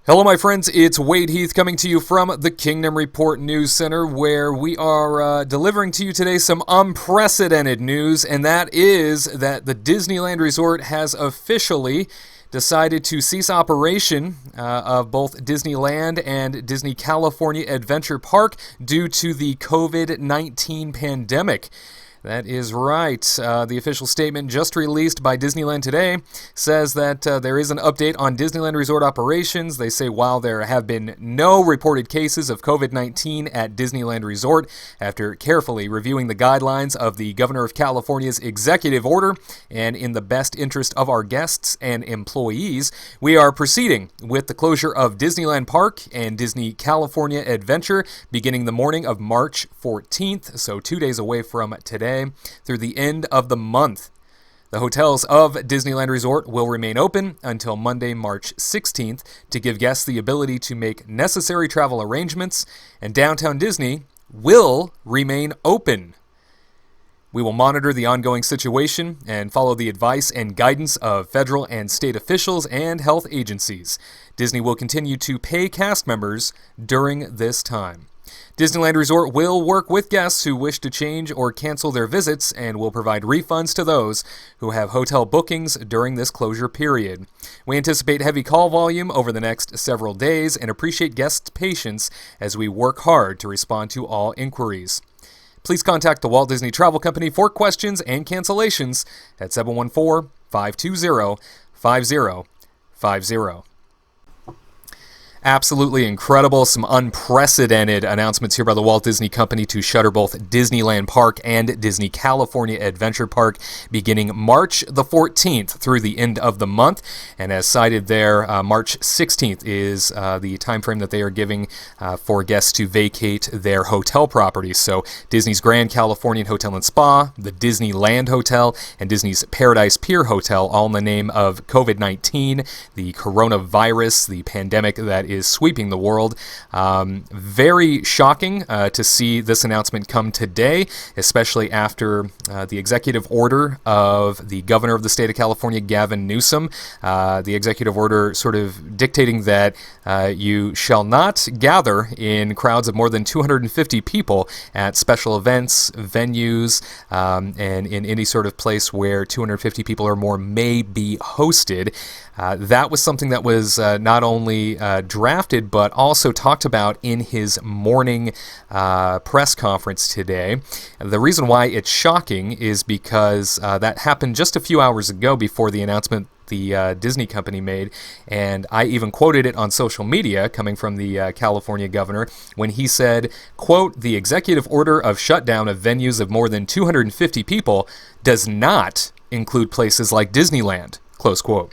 Hello, my friends. It's Wade Heath coming to you from the Kingdom Report News Center, where we are delivering to you today some unprecedented news, and that is that the Disneyland Resort has officially decided to cease operation of both Disneyland and Disney California Adventure Park due to the COVID-19 pandemic. That is right. The official statement just released by Disneyland today says that there is an update on Disneyland Resort operations. They say while there have been no reported cases of COVID-19 at Disneyland Resort, after carefully reviewing the guidelines of the Governor of California's executive order and in the best interest of our guests and employees, we are proceeding with the closure of Disneyland Park and Disney California Adventure beginning the morning of March 14th, so 2 days away from today, through the end of the month. The hotels of Disneyland Resort will remain open until Monday, March 16th to give guests the ability to make necessary travel arrangements, and Downtown Disney will remain open. We will monitor the ongoing situation and follow the advice and guidance of federal and state officials and health agencies. Disney will continue to pay cast members during this time. Disneyland Resort will work with guests who wish to change or cancel their visits and will provide refunds to those who have hotel bookings during this closure period. We anticipate heavy call volume over the next several days and appreciate guests' patience as we work hard to respond to all inquiries. Please contact the Walt Disney Travel Company for questions and cancellations at 714-520-5050. Absolutely incredible. Some unprecedented announcements here by the Walt Disney Company to shutter both Disneyland Park and Disney California Adventure Park beginning March the 14th through the end of the month. And as cited there, March 16th is the time frame that they are giving for guests to vacate their hotel properties. So Disney's Grand Californian Hotel and Spa, the Disneyland Hotel, and Disney's Paradise Pier Hotel, all in the name of COVID-19, the coronavirus, the pandemic that is sweeping the world. Very shocking to see this announcement come today, especially after the executive order of the governor of the state of California, Gavin Newsom. The executive order sort of dictating that you shall not gather in crowds of more than 250 people at special events, venues, and in any sort of place where 250 people or more may be hosted. That was something that was not only drafted, but also talked about in his morning press conference today. The reason why it's shocking is because that happened just a few hours ago before the announcement the Disney company made, and I even quoted it on social media coming from the California governor when he said, quote, "The executive order of shutdown of venues of more than 250 people does not include places like Disneyland," close quote.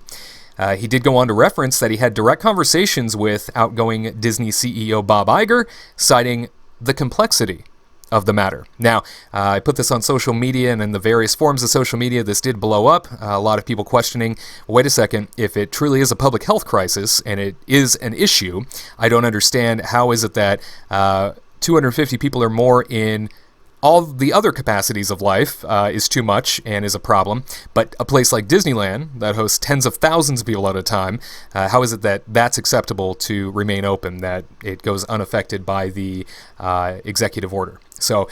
He did go on to reference that he had direct conversations with outgoing Disney CEO Bob Iger, citing the complexity of the matter. Now, I put this on social media, and in the various forms of social media, this did blow up. A lot of people questioning, wait a second, if it truly is a public health crisis and it is an issue, I don't understand how is it that 250 people or more in all the other capacities of life is too much and is a problem, but a place like Disneyland that hosts tens of thousands of people at a time, how is it that that's acceptable to remain open, that it goes unaffected by the executive order? So,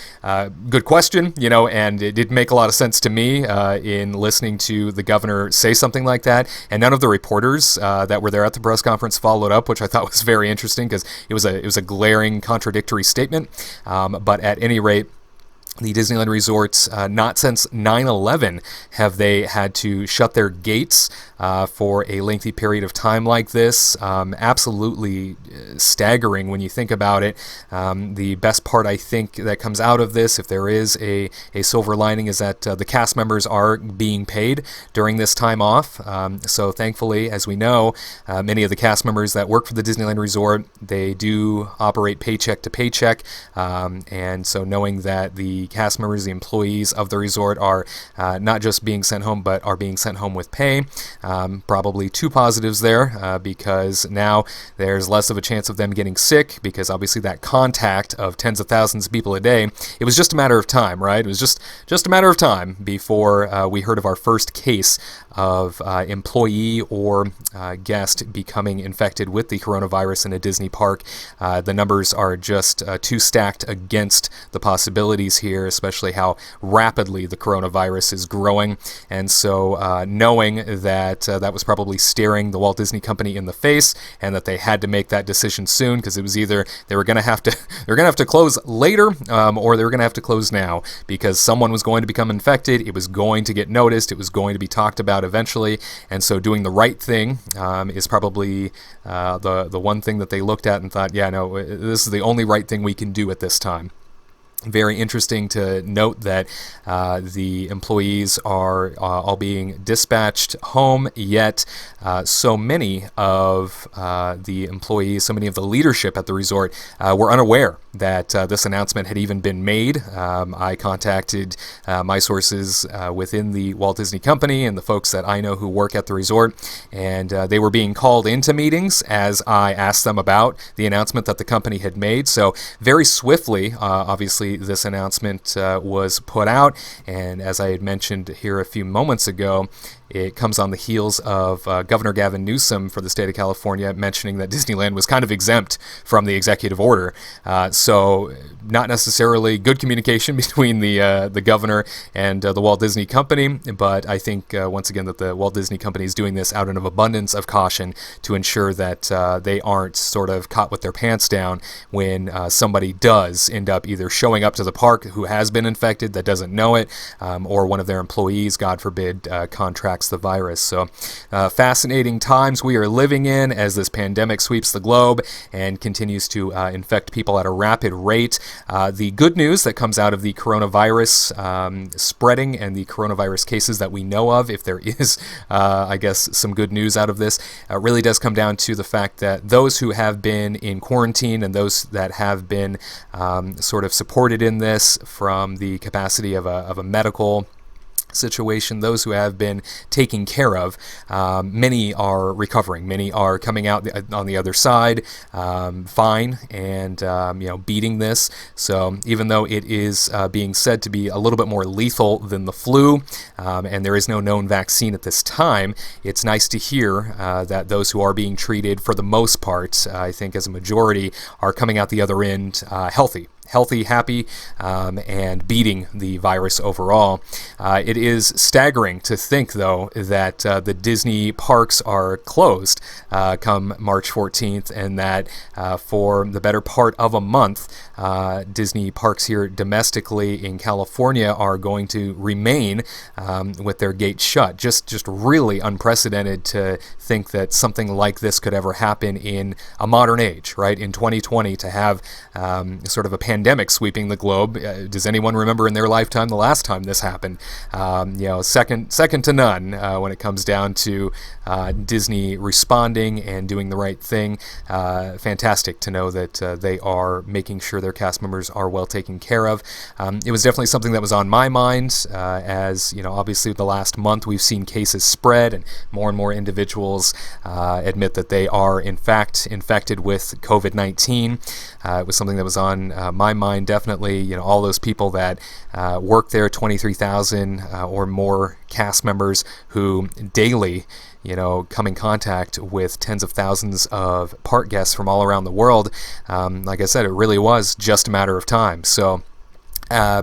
good question, and it did make a lot of sense to me in listening to the governor say something like that, and none of the reporters that were there at the press conference followed up, which I thought was very interesting because it was a glaring contradictory statement, but at any rate, the Disneyland resorts, not since 9/11 have they had to shut their gates for a lengthy period of time like this. Absolutely staggering when you think about it. The best part, I think, that comes out of this, if there is a silver lining, is that the cast members are being paid during this time off. So thankfully, as we know, many of the cast members that work for the Disneyland Resort, they do operate paycheck to paycheck. And so knowing that the cast members, the employees of the resort are not just being sent home, but are being sent home with pay. Probably two positives there, because now there's less of a chance of them getting sick, because obviously that contact of tens of thousands of people a day, it was just a matter of time, right? It was just a matter of time before we heard of our first case of employee or guest becoming infected with the coronavirus in a Disney park. The numbers are just too stacked against the possibilities here, especially how rapidly the coronavirus is growing. And so knowing that that was probably staring the Walt Disney Company in the face, and that they had to make that decision soon, because it was either they were going to have to close later, or they were going to have to close now, because someone was going to become infected. It was going to get noticed. It was going to be talked about eventually. And so doing the right thing is probably the one thing that they looked at and thought, yeah, no, this is the only right thing we can do at this time. Very interesting to note that the employees are all being dispatched home, yet so many of the employees, so many of the leadership at the resort were unaware that this announcement had even been made. I contacted my sources within the Walt Disney Company and the folks that I know who work at the resort, and they were being called into meetings as I asked them about the announcement that the company had made. So very swiftly, obviously, this announcement was put out, and as I had mentioned here a few moments ago, it comes on the heels of Governor Gavin Newsom for the state of California mentioning that Disneyland was kind of exempt from the executive order. So not necessarily good communication between the governor and the Walt Disney Company, but I think once again that the Walt Disney Company is doing this out of abundance of caution to ensure that they aren't sort of caught with their pants down when somebody does end up either showing up to the park who has been infected that doesn't know it, or one of their employees, God forbid, contracts the virus. So fascinating times we are living in as this pandemic sweeps the globe and continues to infect people at a rapid rate. The good news that comes out of the coronavirus spreading and the coronavirus cases that we know of, if there is, I guess, some good news out of this, really does come down to the fact that those who have been in quarantine and those that have been sort of supported in this from the capacity of a medical situation, those who have been taken care of, many are recovering. Many are coming out on the other side fine and beating this. So even though it is being said to be a little bit more lethal than the flu, and there is no known vaccine at this time, it's nice to hear that those who are being treated, for the most part, I think as a majority, are coming out the other end healthy, happy, and beating the virus overall. It is staggering to think, though, that the Disney parks are closed come March 14th, and that for the better part of a month, Disney parks here domestically in California are going to remain with their gates shut. Just really unprecedented to think that something like this could ever happen in a modern age, right? In 2020, to have sort of a pandemic sweeping the globe. Does anyone remember in their lifetime the last time this happened? Second to none when it comes down to Disney responding and doing the right thing. Fantastic to know that they are making sure their cast members are well taken care of. It was definitely something that was on my mind, as obviously the last month we've seen cases spread and more individuals admit that they are in fact infected with COVID-19. It was something that was on my mind, definitely. All those people that work there, 23,000 or more cast members who daily come in contact with tens of thousands of park guests from all around the world. Like I said, it really was just a matter of time. So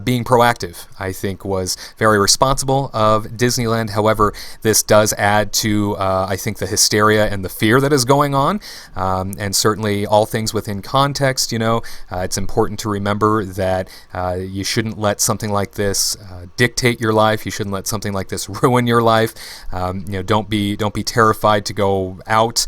being proactive, I think, was very responsible of Disneyland. However, this does add to, I think, the hysteria and the fear that is going on. And certainly all things within context, it's important to remember that you shouldn't let something like this dictate your life. You shouldn't let something like this ruin your life. Don't be terrified to go out.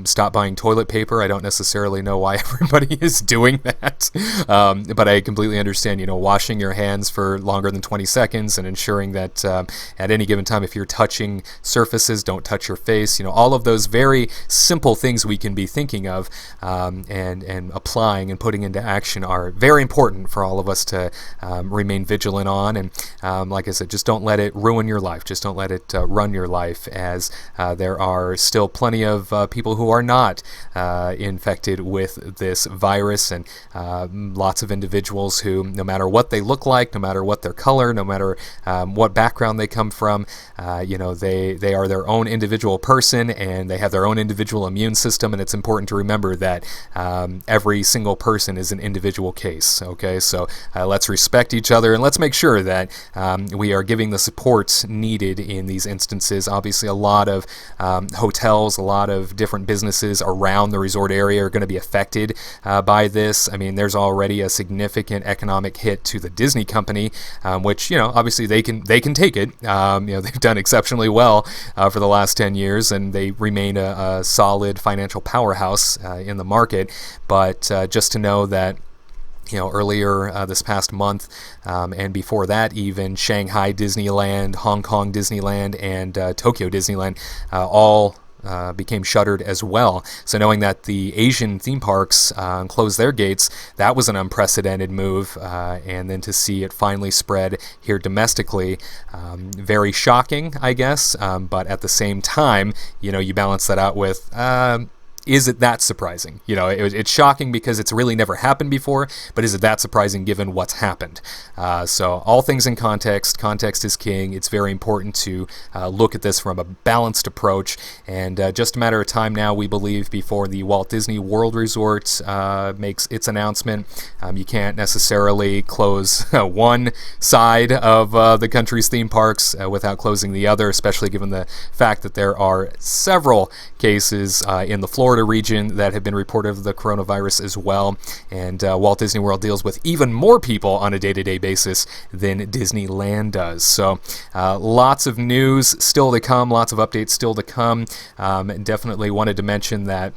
Stop buying toilet paper. I don't necessarily know why everybody is doing that. But I completely understand, washing your hands for longer than 20 seconds and ensuring that at any given time, if you're touching surfaces, don't touch your face. All of those very simple things we can be thinking of and applying and putting into action are very important for all of us to remain vigilant on. And like I said, just don't let it ruin your life. Just don't let it run your life, as there are still plenty of people who are not infected with this virus, and lots of individuals who, no matter what they look like, no matter what their color, no matter what background they come from, they are their own individual person, and they have their own individual immune system, and it's important to remember that every single person is an individual case. Okay, so let's respect each other, and let's make sure that we are giving the support needed in these instances. Obviously, a lot of hotels, a lot of different businesses around the resort area are going to be affected by this. I mean, there's already a significant economic hit to the Disney Company, which, obviously they can take it. They've done exceptionally well for the last 10 years, and they remain a solid financial powerhouse in the market. But just to know that, earlier this past month and before that, even Shanghai Disneyland, Hong Kong Disneyland, and Tokyo Disneyland all became shuttered as well. So knowing that the Asian theme parks closed their gates, that was an unprecedented move. And then to see it finally spread here domestically, very shocking, I guess. But at the same time, you balance that out with is it that surprising? It's shocking because it's really never happened before, but is it that surprising given what's happened? So all things in context. Context is king. It's very important to look at this from a balanced approach, and just a matter of time now, we believe, before the Walt Disney World Resort makes its announcement. You can't necessarily close one side of the country's theme parks without closing the other, especially given the fact that there are several cases in the Florida region that have been reported of the coronavirus as well. And Walt Disney World deals with even more people on a day-to-day basis than Disneyland does. So lots of news still to come, lots of updates still to come. Definitely wanted to mention that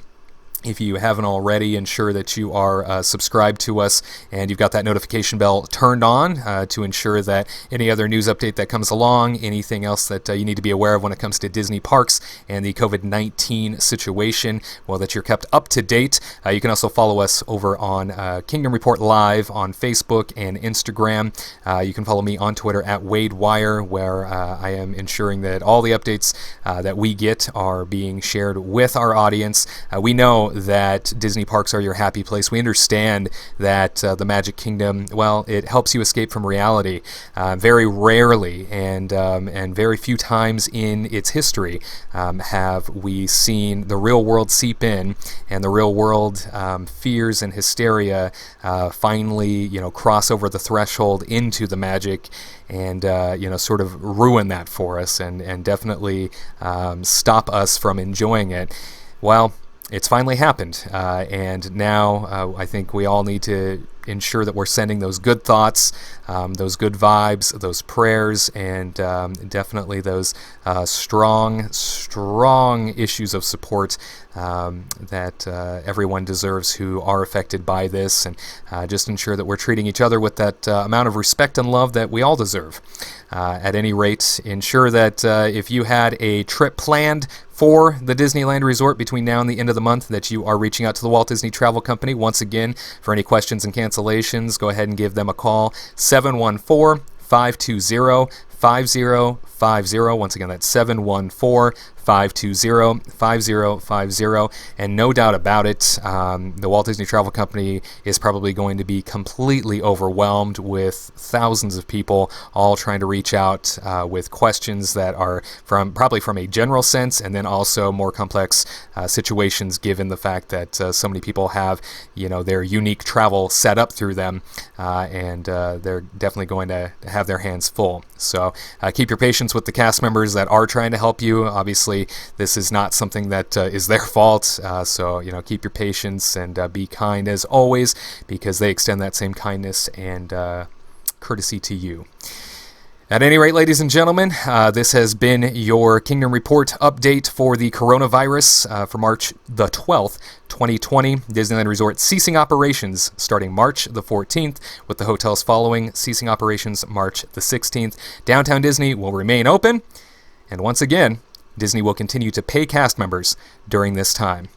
if you haven't already, ensure that you are subscribed to us and you've got that notification bell turned on to ensure that any other news update that comes along, anything else that you need to be aware of when it comes to Disney parks and the COVID-19 situation, well, that you're kept up to date. You can also follow us over on Kingdom Report Live on Facebook and Instagram. You can follow me on Twitter at WadeWire, where I am ensuring that all the updates that we get are being shared with our audience. We know that Disney parks are your happy place. We understand that the Magic Kingdom, well, it helps you escape from reality. Very rarely and very few times in its history have we seen the real world seep in and the real world fears and hysteria finally, cross over the threshold into the magic and, sort of ruin that for us and definitely stop us from enjoying it. Well, it's finally happened, and now I think we all need to ensure that we're sending those good thoughts, those good vibes, those prayers, and definitely those strong issues of support that everyone deserves who are affected by this, and just ensure that we're treating each other with that amount of respect and love that we all deserve. At any rate, ensure that if you had a trip planned for the Disneyland Resort between now and the end of the month, that you are reaching out to the Walt Disney Travel Company. Once again, for any questions and cancellations, go ahead and give them a call, 714-520-5050. Once again, that's 714-520-5050. And no doubt about it, the Walt Disney Travel Company is probably going to be completely overwhelmed with thousands of people all trying to reach out with questions that are probably from a general sense, and then also more complex situations, given the fact that so many people have their unique travel set up through them, and they're definitely going to have their hands full. So keep your patience with the cast members that are trying to help you. Obviously, this is not something that is their fault, so keep your patience and be kind as always, because they extend that same kindness and courtesy to you. At any rate, ladies and gentlemen, this has been your Kingdom Report update for the coronavirus for March the 12th, 2020. Disneyland Resort ceasing operations starting March the 14th, with the hotels following, ceasing operations March the 16th. Downtown Disney will remain open, and once again, Disney will continue to pay cast members during this time.